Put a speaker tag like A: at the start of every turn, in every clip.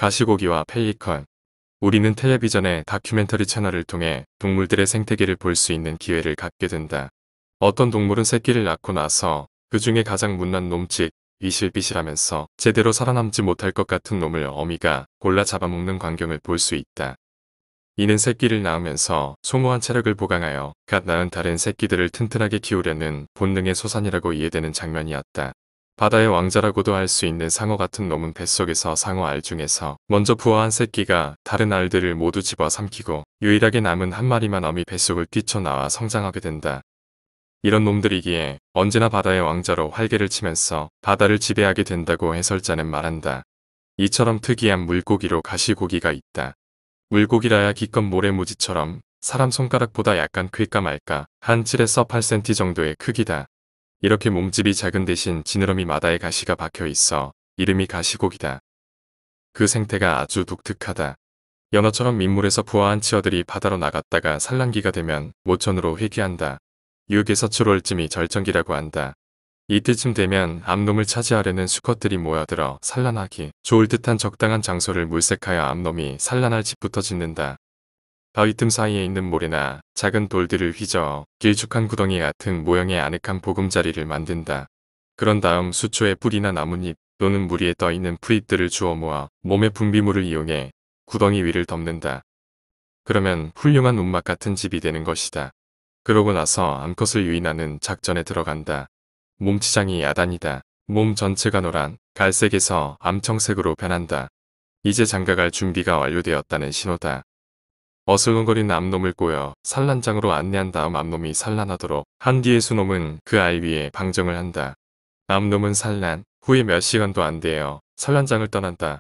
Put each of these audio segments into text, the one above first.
A: 가시고기와 펠리컨. 우리는 텔레비전의 다큐멘터리 채널을 통해 동물들의 생태계를 볼 수 있는 기회를 갖게 된다. 어떤 동물은 새끼를 낳고 나서 그 중에 가장 못난 놈, 즉 비실비실하면서 제대로 살아남지 못할 것 같은 놈을 어미가 골라 잡아먹는 광경을 볼 수 있다. 이는 새끼를 낳으면서 소모한 체력을 보강하여 갓 낳은 다른 새끼들을 튼튼하게 키우려는 본능의 소산이라고 이해되는 장면이었다. 바다의 왕자라고도 할 수 있는 상어 같은 놈은 뱃속에서 상어 알 중에서 먼저 부화한 새끼가 다른 알들을 모두 집어삼키고 유일하게 남은 한 마리만 어미 뱃속을 뛰쳐나와 성장하게 된다. 이런 놈들이기에 언제나 바다의 왕자로 활개를 치면서 바다를 지배하게 된다고 해설자는 말한다. 이처럼 특이한 물고기로 가시고기가 있다. 물고기라야 기껏 모래무지처럼 사람 손가락보다 약간 클까 말까 한 7에서 8cm 정도의 크기다. 이렇게 몸집이 작은 대신 지느러미 마다에 가시가 박혀 있어 이름이 가시고기다. 그 생태가 아주 독특하다. 연어처럼 민물에서 부화한 치어들이 바다로 나갔다가 산란기가 되면 모천으로 회귀한다. 6에서 7월쯤이 절정기라고 한다. 이때쯤 되면 암놈을 차지하려는 수컷들이 모여들어 산란하기 좋을 듯한 적당한 장소를 물색하여 암놈이 산란할 집부터 짓는다. 바위 틈 사이에 있는 모래나 작은 돌들을 휘저어 길쭉한 구덩이 같은 모형의 아늑한 보금자리를 만든다. 그런 다음 수초의 뿌리나 나뭇잎 또는 물 위에 떠있는 풀잎들을 주워 모아 몸의 분비물을 이용해 구덩이 위를 덮는다. 그러면 훌륭한 움막 같은 집이 되는 것이다. 그러고 나서 암컷을 유인하는 작전에 들어간다. 몸치장이 야단이다. 몸 전체가 노란, 갈색에서 암청색으로 변한다. 이제 장가갈 준비가 완료되었다는 신호다. 어슬렁거리는 암놈을 꼬여 산란장으로 안내한 다음 암놈이 산란하도록 한 뒤에 수놈은 그 알 위에 방정을 한다. 암놈은 산란 후에 몇 시간도 안 되어 산란장을 떠난다.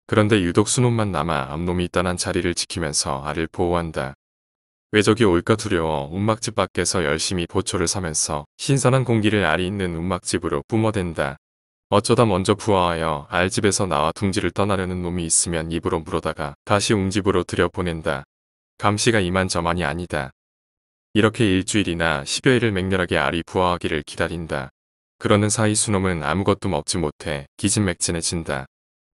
A: 그런데 유독 수놈만 남아 암놈이 떠난 자리를 지키면서 알을 보호한다. 왜 적이 올까 두려워 움막집 밖에서 열심히 보초를 서면서 신선한 공기를 알이 있는 움막집으로 뿜어댄다. 어쩌다 먼저 부화하여 알집에서 나와 둥지를 떠나려는 놈이 있으면 입으로 물어다가 다시 웅집으로 들여보낸다. 감시가 이만저만이 아니다. 이렇게 일주일이나 10여일을 맹렬하게 알이 부화하기를 기다린다. 그러는 사이 수놈은 아무것도 먹지 못해 기진맥진해진다.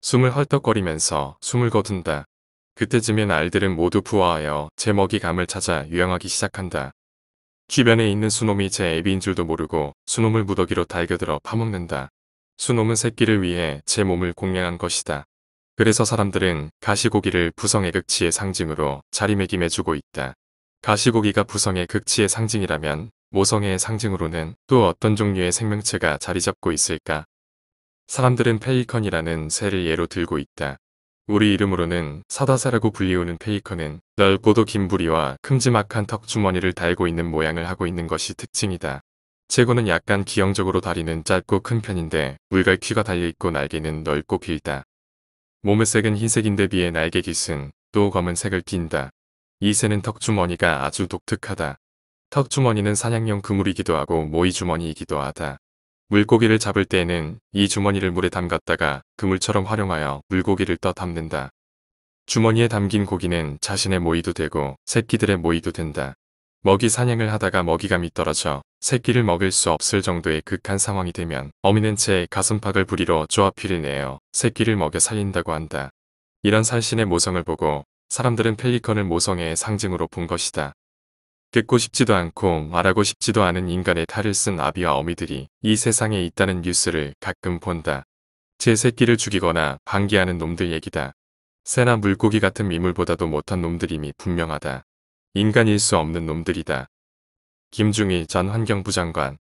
A: 숨을 헐떡거리면서 숨을 거둔다. 그때쯤엔 알들은 모두 부화하여 제 먹이감을 찾아 유영하기 시작한다. 주변에 있는 수놈이 제 애비인 줄도 모르고 수놈을 무더기로 달겨들어 파먹는다. 수놈은 새끼를 위해 제 몸을 공양한 것이다. 그래서 사람들은 가시고기를 부성의 극치의 상징으로 자리매김해주고 있다. 가시고기가 부성의 극치의 상징이라면 모성애의 상징으로는 또 어떤 종류의 생명체가 자리잡고 있을까? 사람들은 펠리컨이라는 새를 예로 들고 있다. 우리 이름으로는 사다새라고 불리우는 펠리컨은 넓고도 긴 부리와 큼지막한 턱주머니를 달고 있는 모양을 하고 있는 것이 특징이다. 체구는 약간 기형적으로 다리는 짧고 큰 편인데 물갈퀴가 달려있고 날개는 넓고 길다. 몸의 색은 흰색인데 비해 날개 깃은 또 검은색을 띈다. 이 새는 턱주머니가 아주 독특하다. 턱주머니는 사냥용 그물이기도 하고 모이주머니이기도 하다. 물고기를 잡을 때에는 이 주머니를 물에 담갔다가 그물처럼 활용하여 물고기를 떠 담는다. 주머니에 담긴 고기는 자신의 모이도 되고 새끼들의 모이도 된다. 먹이 사냥을 하다가 먹이감이 떨어져 새끼를 먹일 수 없을 정도의 극한 상황이 되면 어미는 제 가슴팍을 부리러 조합피를 내어 새끼를 먹여 살린다고 한다. 이런 살신의 모성을 보고 사람들은 펠리컨을 모성애의 상징으로 본 것이다. 듣고 싶지도 않고 말하고 싶지도 않은 인간의 탈을 쓴 아비와 어미들이 이 세상에 있다는 뉴스를 가끔 본다. 제 새끼를 죽이거나 방기하는 놈들 얘기다. 새나 물고기 같은 미물보다도 못한 놈들임이 분명하다. 인간일 수 없는 놈들이다. 김중일 전 환경부 장관.